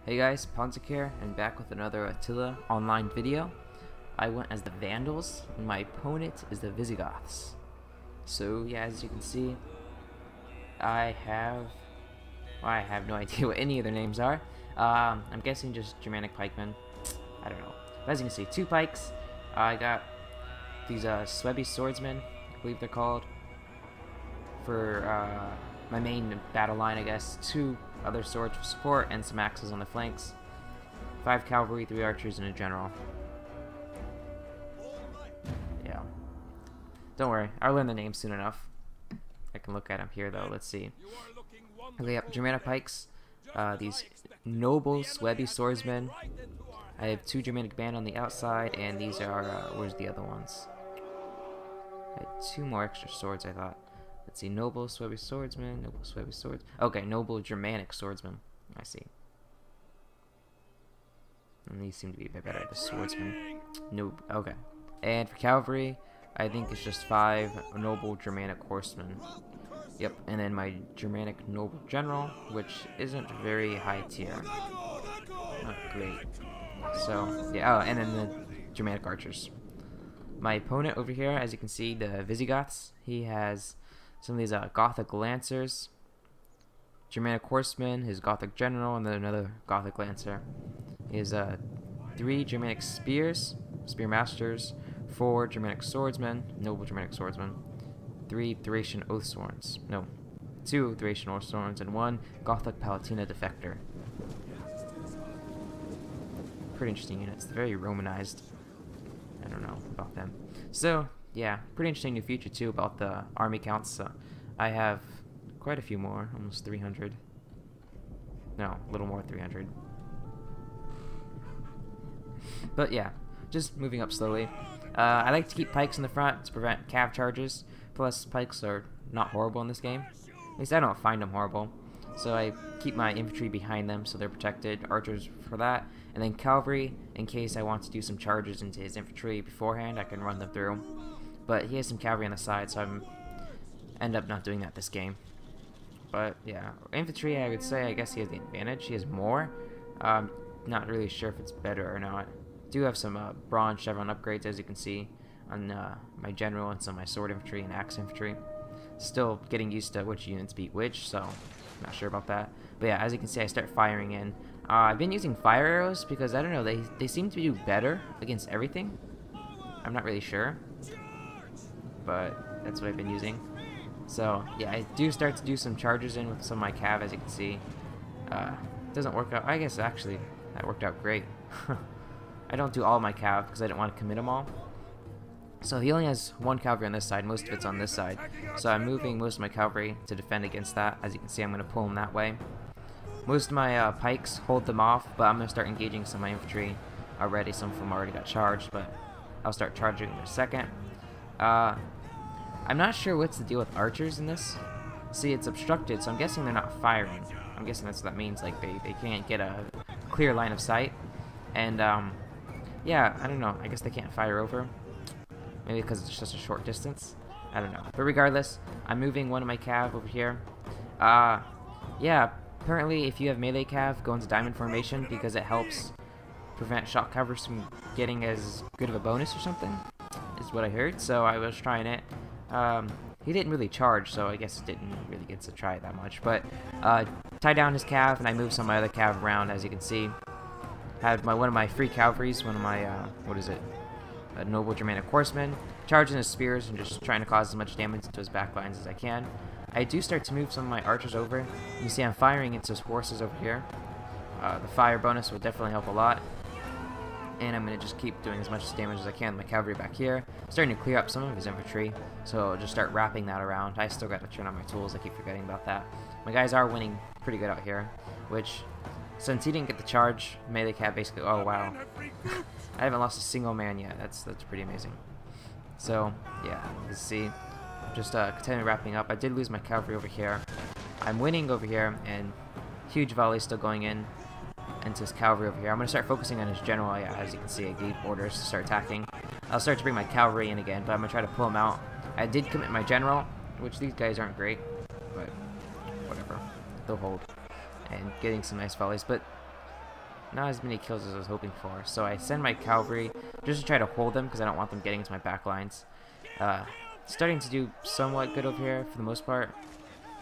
Hey guys, Ponzik here, and back with another Attila online video. I went as the Vandals, and my opponent is the Visigoths. So yeah, as you can see, I have no idea what any of their names are. I'm guessing just Germanic pikemen. I don't know. But as you can see, 2 pikes. I got these Swebby swordsmen, I believe they're called, for my main battle line, I guess. 2 other swords for support, and some axes on the flanks. 5 cavalry, 3 archers, and a general. Yeah. Don't worry, I'll learn the names soon enough. I can look at them here, though. Let's see. We have Germanic pikes, these noble Swebby swordsmen. I have 2 Germanic band on the outside, and these are, where's the other ones? I had 2 more extra swords, I thought. Let's see, noble Swebby swordsman, noble Swebby swords. Okay, noble Germanic swordsman. I see. And these seem to be a bit better. The swordsman. Nope. Okay. And for cavalry, I think it's just 5 noble Germanic horsemen. Yep. And then my Germanic noble general, which isn't very high tier. Not great. So yeah. Oh, and then the Germanic archers. My opponent over here, as you can see, the Visigoths. He has some of these Gothic lancers, Germanic horsemen, his Gothic general, and then another Gothic lancer. He has 3 Germanic spears, spear masters, 4 Germanic swordsmen, noble Germanic swordsmen, 3 Thracian oathsworns, no, 2 Thracian oathsworns, and 1 Gothic Palatina defector. Pretty interesting units. They're very Romanized. I don't know about them. So yeah, pretty interesting new feature too about the army counts. I have quite a few more, almost 300. No, a little more, 300. But yeah, just moving up slowly. I like to keep pikes in the front to prevent cav charges. Plus, pikes are not horrible in this game. At least I don't find them horrible. So I keep my infantry behind them so they're protected. Archers for that. And then cavalry, in case I want to do some charges into his infantry beforehand, I can run them through. But he has some cavalry on the side, so I end up not doing that this game. But yeah, infantry, I would say, I guess he has the advantage. He has more. Not really sure if it's better or not. Do have some bronze chevron upgrades, as you can see, on my general and some of my sword infantry and axe infantry. Still getting used to which units beat which, so not sure about that. But yeah, as you can see, I start firing in. I've been using fire arrows because, I don't know, they seem to do better against everything. I'm not really sure, but that's what I've been using. So yeah, I do start to do some charges in with some of my cav, as you can see. Doesn't work out. I guess actually that worked out great. I don't do all my cav because I didn't want to commit them all. So he only has 1 cavalry on this side, most of it's on this side. So I'm moving most of my cavalry to defend against that. As you can see, I'm going to pull them that way. Most of my pikes hold them off, but I'm going to start engaging some of my infantry already. Some of them already got charged, but I'll start charging in a second. I'm not sure what's the deal with archers in this. See, it's obstructed, so I'm guessing they're not firing. I'm guessing that's what that means, like they can't get a clear line of sight. And yeah, I don't know, I guess they can't fire over. Maybe because it's just a short distance. I don't know. But regardless, I'm moving one of my cav over here. Yeah, apparently if you have melee cav, go into diamond formation because it helps prevent shock covers from getting as good of a bonus or something, is what I heard. So I was trying it. He didn't really charge, so I guess it didn't really get to try it that much. But tie down his cav, and I moved some of my other cav around, as you can see. Had one of my free cavalries, one of my what is it? A noble Germanic horseman, charging his spears and just trying to cause as much damage into his backlines as I can. I do start to move some of my archers over. You see I'm firing into his horses over here. The fire bonus will definitely help a lot. And I'm going to just keep doing as much damage as I can with my cavalry back here. Starting to clear up some of his infantry, so I'll just start wrapping that around. I still got to turn on my tools, I keep forgetting about that. My guys are winning pretty good out here, which, since he didn't get the charge, melee cav basically, oh wow. I haven't lost a single man yet. That's pretty amazing. So yeah, you can see, just continuing wrapping up. I did lose my cavalry over here. I'm winning over here, and huge volley still going in into his cavalry over here. I'm gonna start focusing on his general. Yeah, as you can see, I gave orders to start attacking. I'll start to bring my cavalry in again, but I'm gonna try to pull him out. I did commit my general, which these guys aren't great, but whatever, they'll hold. And getting some nice volleys, but not as many kills as I was hoping for. So I send my cavalry just to try to hold them because I don't want them getting into my back lines. Starting to do somewhat good over here for the most part.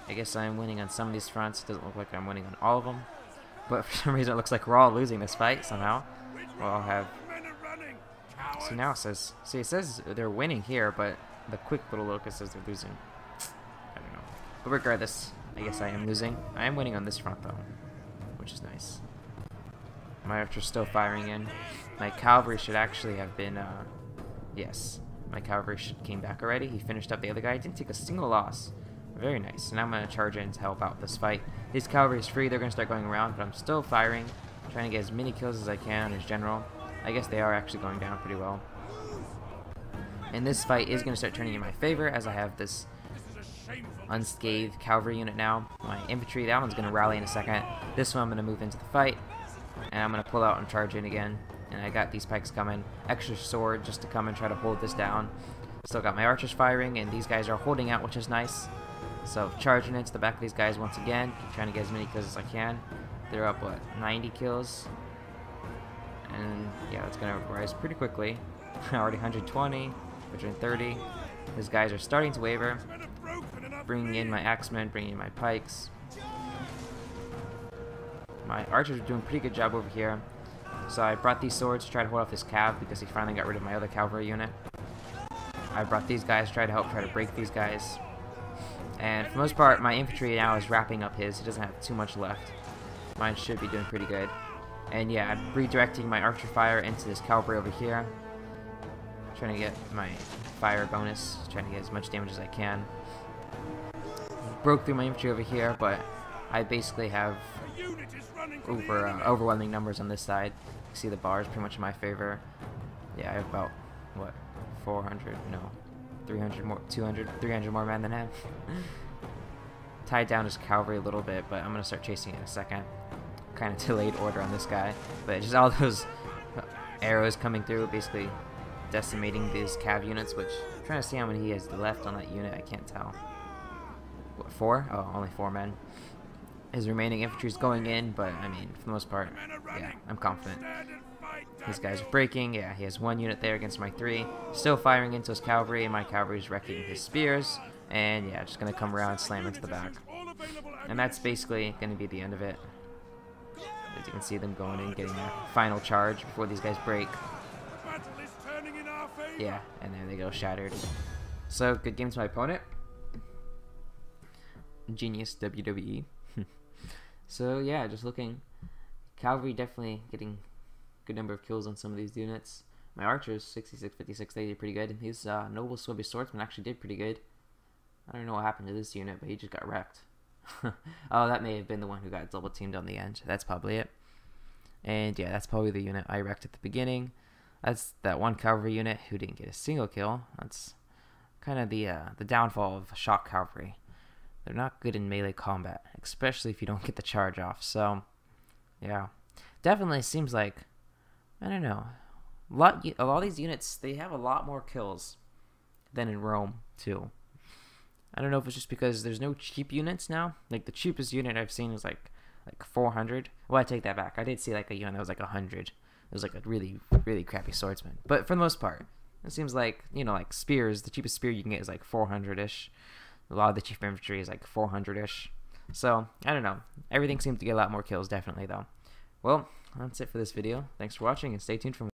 I guess I'm winning on some of these fronts. It doesn't look like I'm winning on all of them. But for some reason it looks like we're all losing this fight somehow. We'll all have... See, now it says... See, it says they're winning here, but the quick little locus says they're losing. I don't know. But regardless, I guess I am losing. I am winning on this front though, which is nice. My archer's still firing in. My cavalry should actually have been, yes. My cavalry came back already. He finished up the other guy. Didn't take a single loss. Very nice. And I'm going to charge in to help out this fight. His cavalry is free. They're going to start going around, but I'm still firing. Trying to get as many kills as I can on his general. I guess they are actually going down pretty well. And this fight is going to start turning in my favor as I have this unscathed cavalry unit now. My infantry, that one's going to rally in a second. This one I'm going to move into the fight. And I'm going to pull out and charge in again. And I got these pikes coming. Extra sword just to come and try to hold this down. Still got my archers firing, and these guys are holding out, which is nice. So charging into the back of these guys once again. Keep trying to get as many kills as I can. They're up, what, 90 kills? And yeah, it's going to rise pretty quickly. Already 120, 130. These guys are starting to waver. Bringing in my axemen, bringing in my pikes. My archers are doing a pretty good job over here. So I brought these swords to try to hold off his cav because he finally got rid of my other cavalry unit. I brought these guys to try to break these guys. And for the most part, my infantry now is wrapping up his. He doesn't have too much left. Mine should be doing pretty good. And yeah, I'm redirecting my archer fire into this cavalry over here. Trying to get my fire bonus. Trying to get as much damage as I can. Broke through my infantry over here, but I basically have overwhelming numbers on this side. You see the bars pretty much in my favor. Yeah, I have about, what, 400, no, 300 more, 200, 300 more men than him. Tied down his cavalry a little bit, but I'm going to start chasing it in a second. Kind of delayed order on this guy, but just all those arrows coming through, basically decimating these cav units, which I'm trying to see how many he has left on that unit. I can't tell. What, 4? Oh, only 4 men. His remaining infantry is going in, but I mean, for the most part, yeah, I'm confident. These guys are breaking. Yeah, he has 1 unit there against my 3. Still firing into his cavalry, and my cavalry is wrecking his spears. And yeah, just gonna come around and slam into the back. And that's basically gonna be the end of it. As you can see them going in, getting their final charge before these guys break. Yeah, and there they go, shattered. So, good game to my opponent. Genius WWE. So yeah, just looking. Cavalry definitely getting a good number of kills on some of these units. My archers, 66, 56, they did pretty good. His noble Swedish swordsman actually did pretty good. I don't know what happened to this unit, but he just got wrecked. Oh, that may have been the one who got double teamed on the end. That's probably it. And yeah, that's probably the unit I wrecked at the beginning. That's that one cavalry unit who didn't get a single kill. That's kind of the downfall of shock cavalry. They're not good in melee combat, especially if you don't get the charge off. So, yeah, definitely seems like, I don't know, a lot of these units, they have a lot more kills than in Rome too. I don't know if it's just because there's no cheap units now. Like the cheapest unit I've seen is like 400. Well, I take that back. I did see like a unit that was like 100. It was like a really, really crappy swordsman. But for the most part, it seems like, you know, like spears, the cheapest spear you can get is like 400-ish. A lot of the chief infantry is like 400-ish. So, I don't know. Everything seems to get a lot more kills, definitely, though. Well, that's it for this video. Thanks for watching, and stay tuned for more.